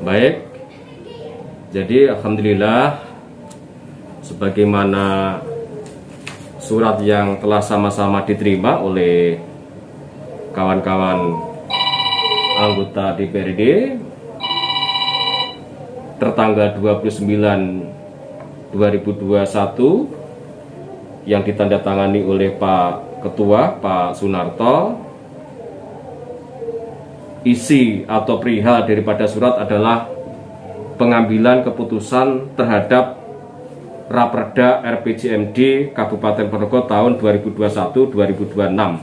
Baik, jadi alhamdulillah sebagaimana surat yang telah sama-sama diterima oleh kawan-kawan anggota DPRD tertanggal 29/2021 yang ditandatangani oleh Pak Ketua Pak Sunarto. Isi atau perihal daripada surat adalah pengambilan keputusan terhadap Raperda RPJMD Kabupaten Ponorogo tahun 2021-2026.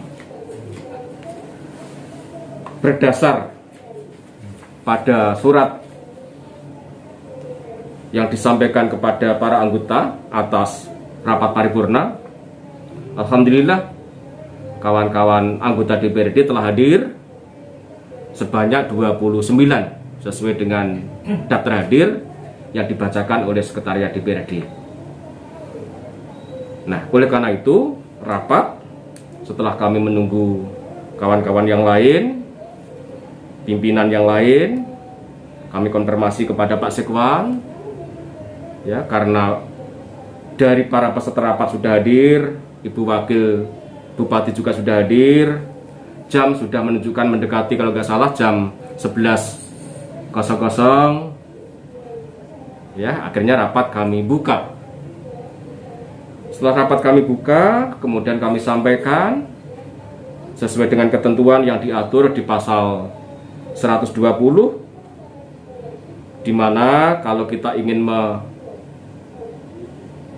Berdasar pada surat yang disampaikan kepada para anggota atas rapat paripurna, alhamdulillah kawan-kawan anggota DPRD telah hadir sebanyak 29 sesuai dengan daftar hadir yang dibacakan oleh Sekretariat DPRD. Nah, oleh karena itu rapat setelah kami menunggu kawan-kawan yang lain, pimpinan yang lain, kami konfirmasi kepada Pak Sekwan, ya, karena dari para peserta rapat sudah hadir, Ibu Wakil Bupati juga sudah hadir. Jam sudah menunjukkan mendekati kalau nggak salah jam 11.00. Ya, akhirnya rapat kami buka. Setelah rapat kami buka, kemudian kami sampaikan sesuai dengan ketentuan yang diatur di pasal 120, di mana kalau kita ingin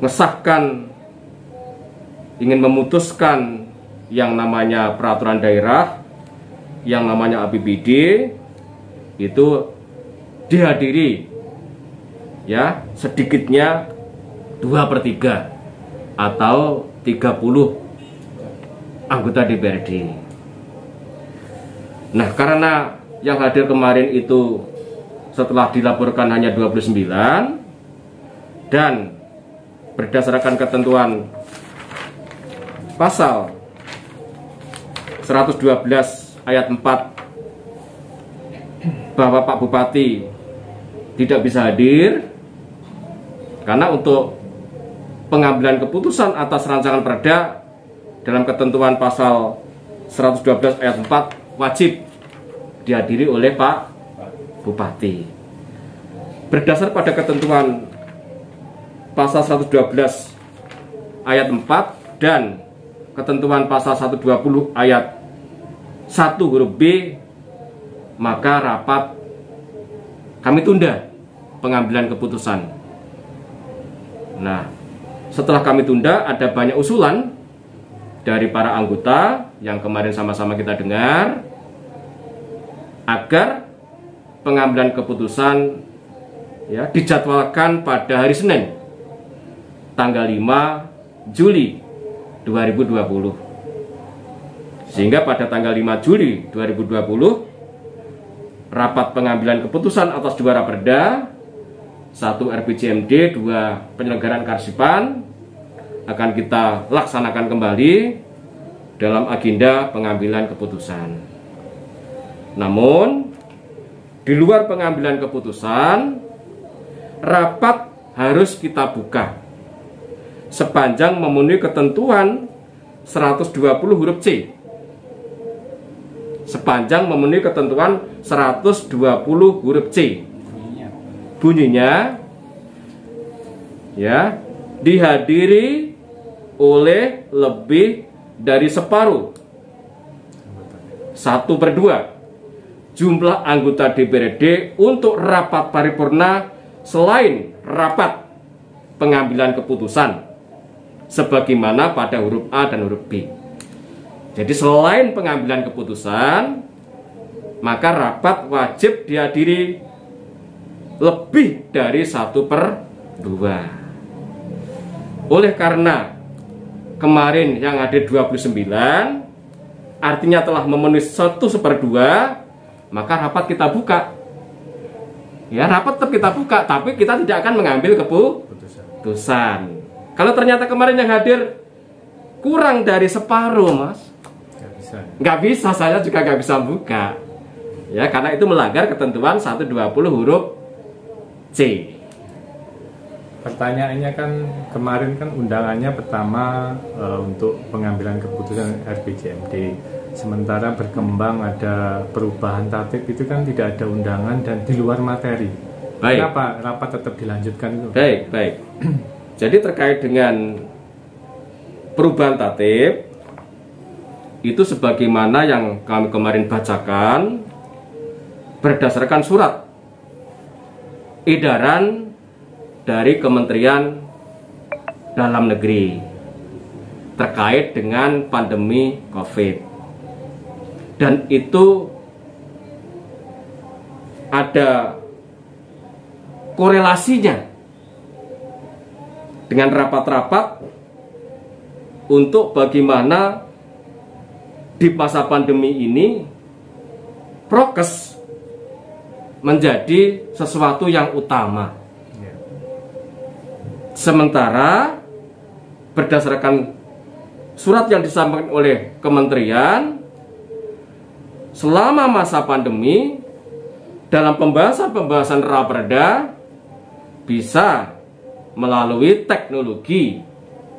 mengesahkan, ingin memutuskan yang namanya peraturan daerah, yang namanya APBD, itu dihadiri ya sedikitnya 2/3 atau 30 anggota DPRD. Nah, karena yang hadir kemarin itu setelah dilaporkan hanya 29, dan berdasarkan ketentuan pasal 112 ayat 4 bahwa Pak Bupati tidak bisa hadir karena untuk pengambilan keputusan atas rancangan perda dalam ketentuan pasal 112 ayat 4 wajib dihadiri oleh Pak Bupati. Berdasar pada ketentuan pasal 112 ayat 4 dan ketentuan pasal 120 ayat 1 huruf B, maka rapat kami tunda pengambilan keputusan. Nah, setelah kami tunda, ada banyak usulan dari para anggota yang kemarin sama-sama kita dengar agar pengambilan keputusan ya dijadwalkan pada hari Senin tanggal 5 Juli 2020. Sehingga pada tanggal 5 Juli 2020 rapat pengambilan keputusan atas 2 raperda, 1 RPJMD, 2 penyelenggaraan kearsipan akan kita laksanakan kembali dalam agenda pengambilan keputusan. Namun di luar pengambilan keputusan, rapat harus kita buka sepanjang memenuhi ketentuan 120 huruf C. Sepanjang memenuhi ketentuan 120 huruf C. Bunyinya ya, dihadiri oleh lebih dari separuh 1/2 jumlah anggota DPRD untuk rapat paripurna selain rapat pengambilan keputusan sebagaimana pada huruf A dan huruf B. Jadi selain pengambilan keputusan, maka rapat wajib dihadiri lebih dari 1/2. Oleh karena kemarin yang hadir 29, artinya telah memenuhi 1/2, maka rapat kita buka. Ya, rapat tetap kita buka, tapi kita tidak akan mengambil keputusan. Kalau ternyata kemarin yang hadir kurang dari separuh, Mas, nggak bisa, saya juga nggak bisa buka. Ya, karena itu melanggar ketentuan 120 huruf C. Pertanyaannya kan kemarin kan undangannya pertama untuk pengambilan keputusan RPJMD. Sementara berkembang ada perubahan tatip itu kan tidak ada undangan dan di luar materi. Baik. Kenapa rapat tetap dilanjutkan itu? Baik. Jadi terkait dengan perubahan tatip itu sebagaimana yang kami kemarin bacakan berdasarkan surat edaran dari Kementerian Dalam Negeri terkait dengan pandemi COVID, dan itu ada korelasinya dengan rapat-rapat untuk bagaimana di masa pandemi ini prokes menjadi sesuatu yang utama. Sementara berdasarkan surat yang disampaikan oleh kementerian, selama masa pandemi dalam pembahasan raperda bisa melalui teknologi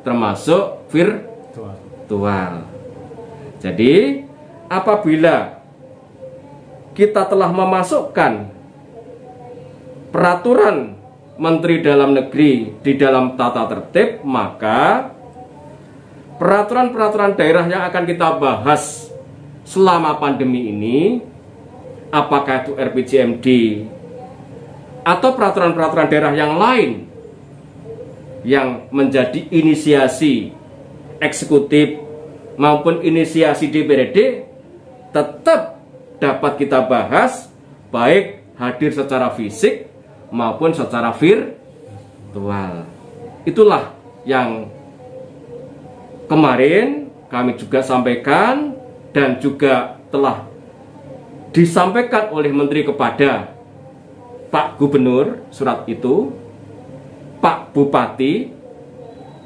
termasuk virtual. Jadi apabila kita telah memasukkan peraturan Menteri Dalam Negeri di dalam tata tertib, maka peraturan-peraturan daerah yang akan kita bahas selama pandemi ini, apakah itu RPJMD atau peraturan-peraturan daerah yang lain yang menjadi inisiasi eksekutif maupun inisiasi DPRD, tetap dapat kita bahas baik hadir secara fisik maupun secara virtual. Itulah yang kemarin kami juga sampaikan dan juga telah disampaikan oleh Menteri kepada Pak Gubernur surat itu, Pak Bupati,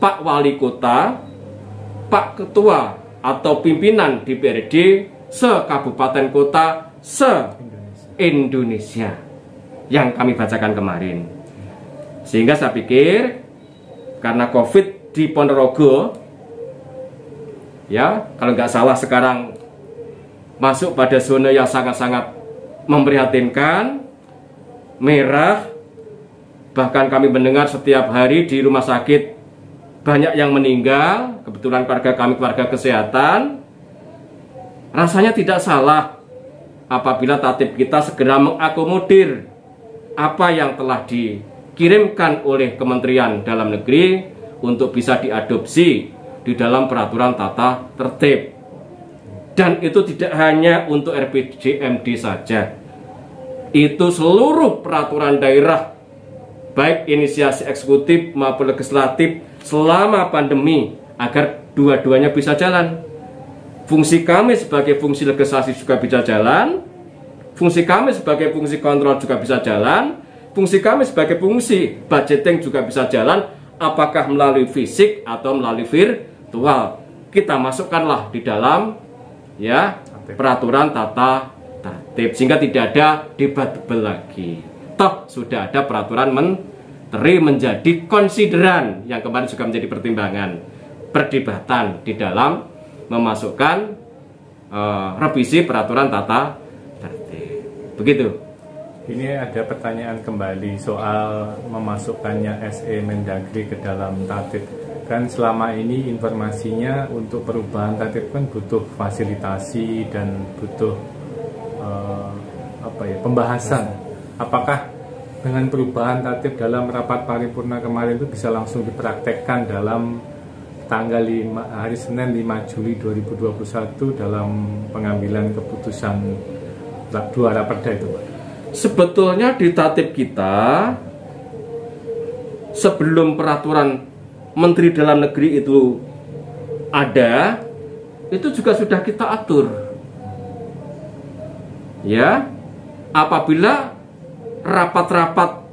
Pak Wali Kota, Pak Ketua atau pimpinan DPRD se-kabupaten kota se-Indonesia yang kami bacakan kemarin. Sehingga saya pikir karena COVID di Ponorogo, ya kalau nggak salah sekarang masuk pada zona yang sangat-sangat memprihatinkan, merah. Bahkan kami mendengar setiap hari di rumah sakit banyak yang meninggal. Kebetulan keluarga kami keluarga kesehatan. Rasanya tidak salah apabila tatip kita segera mengakomodir apa yang telah dikirimkan oleh Kementerian Dalam Negeri untuk bisa diadopsi di dalam peraturan tata tertib. Dan itu tidak hanya untuk RPJMD saja, itu seluruh peraturan daerah baik inisiasi eksekutif maupun legislatif selama pandemi, agar dua-duanya bisa jalan. Fungsi kami sebagai fungsi legislasi juga bisa jalan, fungsi kami sebagai fungsi kontrol juga bisa jalan, fungsi kami sebagai fungsi budgeting juga bisa jalan, apakah melalui fisik atau melalui virtual. Kita masukkanlah di dalam ya peraturan tata tertib sehingga tidak ada debatable lagi. Toh sudah ada peraturan menteri menjadi konsideran yang kemarin juga menjadi pertimbangan perdebatan di dalam memasukkan revisi peraturan tata tertib. Begitu. Ini ada pertanyaan kembali soal memasukkannya SE Mendagri ke dalam tatip. Kan selama ini informasinya untuk perubahan tatip kan butuh fasilitasi dan butuh pembahasan. Apakah dengan perubahan tatip dalam rapat paripurna kemarin itu bisa langsung dipraktekkan dalam tanggal hari Senin 5 Juli 2021 dalam pengambilan keputusan dua raperda itu, Pak? Sebetulnya di tatip kita sebelum peraturan Menteri Dalam Negeri itu ada, itu juga sudah kita atur. Ya, apabila rapat-rapat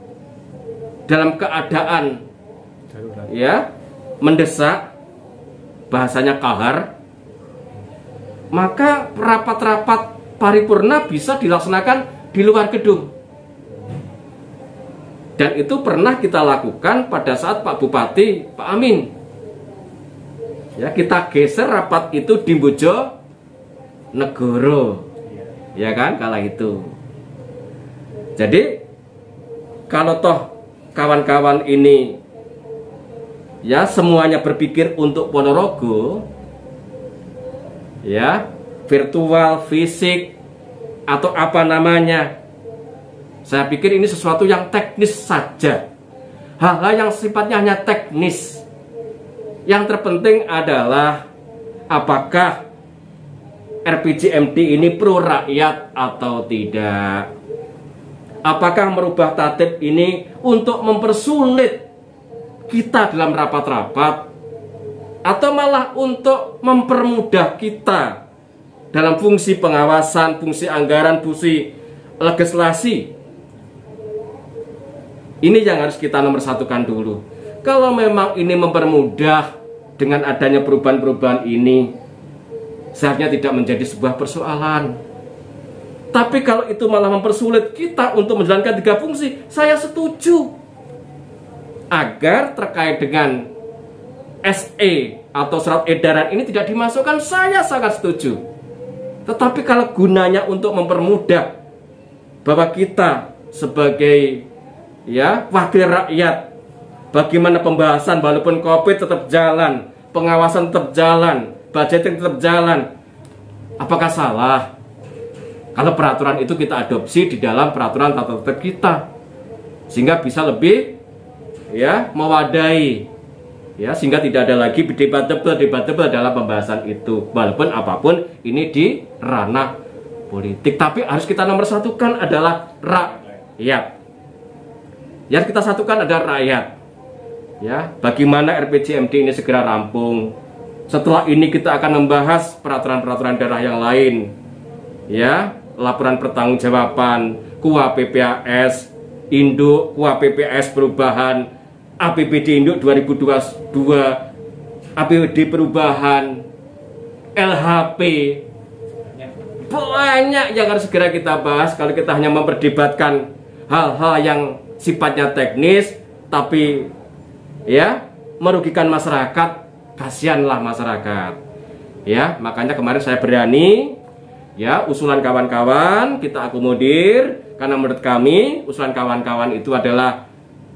dalam keadaan ya mendesak, bahasanya kahar, maka rapat-rapat paripurna bisa dilaksanakan di luar gedung. Dan itu pernah kita lakukan pada saat Pak Bupati, Pak Amin. Ya, kita geser rapat itu di Bojonegoro. Ya kan, kala itu. Jadi kalau toh kawan-kawan ini ya semuanya berpikir untuk Ponorogo, ya, virtual, fisik, atau apa namanya, saya pikir ini sesuatu yang teknis saja. Hal-hal yang sifatnya hanya teknis. Yang terpenting adalah apakah RPJMD ini pro rakyat atau tidak. Apakah merubah tatib ini untuk mempersulit kita dalam rapat-rapat, atau malah untuk mempermudah kita dalam fungsi pengawasan, fungsi anggaran, fungsi legislasi. Ini yang harus kita nomor satukan dulu. Kalau memang ini mempermudah dengan adanya perubahan-perubahan ini, seharusnya tidak menjadi sebuah persoalan. Tapi kalau itu malah mempersulit kita untuk menjalankan 3 fungsi, saya setuju. Agar terkait dengan SE atau surat edaran ini tidak dimasukkan, saya sangat setuju. Tetapi kalau gunanya untuk mempermudah bahwa kita sebagai wakil rakyat, bagaimana pembahasan walaupun COVID tetap jalan, pengawasan tetap jalan, budgeting tetap jalan, apakah salah kalau peraturan itu kita adopsi di dalam peraturan tata tertib kita, sehingga bisa lebih mewadai, sehingga tidak ada lagi debatable dalam pembahasan itu, walaupun apapun ini di ranah politik. Tapi harus kita nomor satukan adalah rakyat. Yang kita satukan adalah rakyat. Ya, bagaimana RPJMD ini segera rampung. Setelah ini kita akan membahas peraturan-peraturan daerah yang lain. Ya, laporan pertanggungjawaban, KUA PPAS, Induk, KUA PPAS perubahan, APBD Induk 2022, APBD perubahan, LHP. Banyak yang harus segera kita bahas. Kalau kita hanya memperdebatkan hal-hal yang sifatnya teknis, tapi merugikan masyarakat, kasihanlah masyarakat. Ya, makanya kemarin saya berani usulan kawan-kawan kita akomodir, karena menurut kami usulan kawan-kawan itu adalah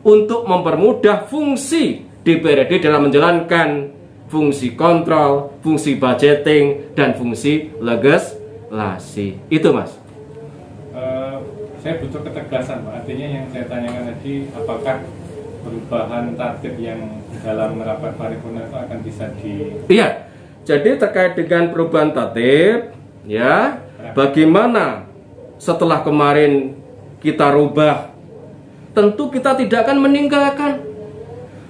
untuk mempermudah fungsi DPRD dalam menjalankan fungsi kontrol, fungsi budgeting, dan fungsi legislasi. Itu, Mas. Saya butuh ketegasan, Pak. Artinya yang saya tanyakan tadi, apakah perubahan tatib yang dalam rapat paripurna itu akan bisa Iya, jadi terkait dengan perubahan tatib, bagaimana setelah kemarin kita rubah, tentu kita tidak akan meninggalkan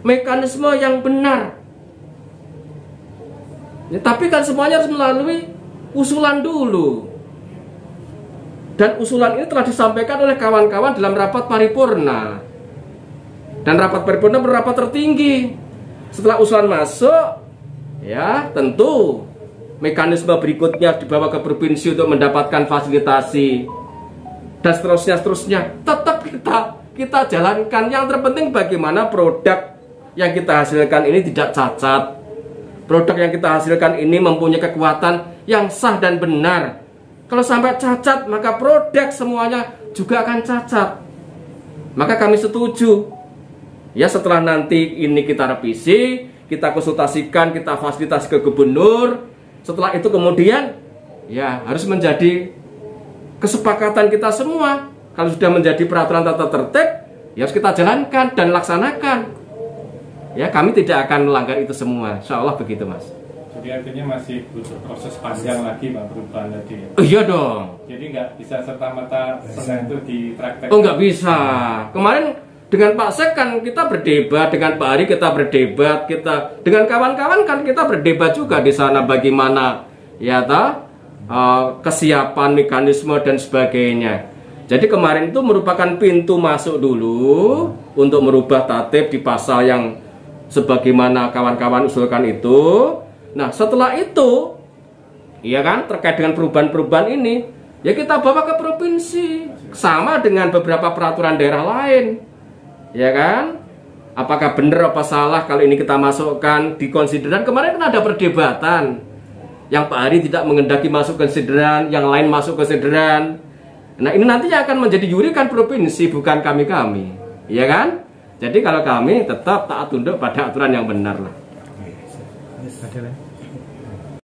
mekanisme yang benar. Tapi kan semuanya harus melalui usulan dulu. Dan usulan ini telah disampaikan oleh kawan-kawan dalam rapat paripurna. Dan rapat paripurna berapat tertinggi. Setelah usulan masuk, tentu mekanisme berikutnya dibawa ke provinsi untuk mendapatkan fasilitasi. Dan seterusnya. Tetap kita jalankan. Yang terpenting bagaimana produk yang kita hasilkan ini tidak cacat. Produk yang kita hasilkan ini mempunyai kekuatan yang sah dan benar. Kalau sampai cacat, maka produk semuanya juga akan cacat. Maka kami setuju. Setelah nanti ini kita revisi, kita konsultasikan, kita fasilitasi ke gubernur. Setelah itu kemudian harus menjadi kesepakatan kita semua. Kalau sudah menjadi peraturan tata tertib, harus kita jalankan dan laksanakan. Kami tidak akan melanggar itu semua. Insya Allah begitu, Mas. Jadi artinya masih butuh proses panjang lagi, Pak, perubahan tadi. Iya dong. Jadi nggak bisa serta-merta Senin itu dipraktekkan. Oh, nggak bisa. Kemarin dengan Pak Sek kan kita berdebat, dengan Pak Ari kita berdebat, dengan kawan-kawan kan kita berdebat juga di sana bagaimana kesiapan mekanisme dan sebagainya. Jadi kemarin itu merupakan pintu masuk dulu untuk merubah tatib di pasal yang sebagaimana kawan-kawan usulkan itu. Nah, setelah itu terkait dengan perubahan-perubahan ini, ya kita bawa ke provinsi, sama dengan beberapa peraturan daerah lain, ya kan? Apakah benar apa salah kalau ini kita masukkan di konsideran? Kemarin kan ada perdebatan, yang Pak Hari tidak mengendaki masuk konsideran, yang lain masuk konsideran. Nah ini nantinya akan menjadi juri kan provinsi, bukan kami, ya kan? Jadi kalau kami tetap taat tunduk pada aturan yang benar lah. Ada